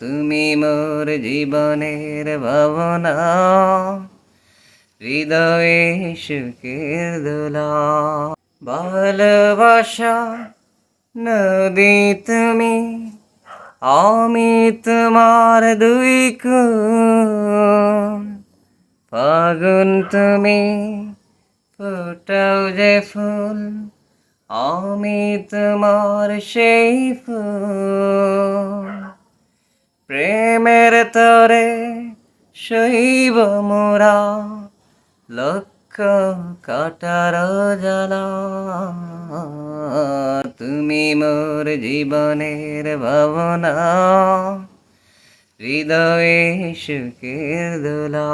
তুমি মোর জীবনের ভাবনা, হৃদয়ে সুখের দোলা। ভালোবাসা নদী তুমি, আমি তোমার দুই কুল। ফাগুন তুমি, ফোটাও যে ফুল, আমি তোমার সেই ফুল। প্রেমের তরে শৈব মোরা, লক্ষ কাটার জ্বালা। তুমি মোর জীবনের ভাবনা, হৃদয়ে সুখের দোলা।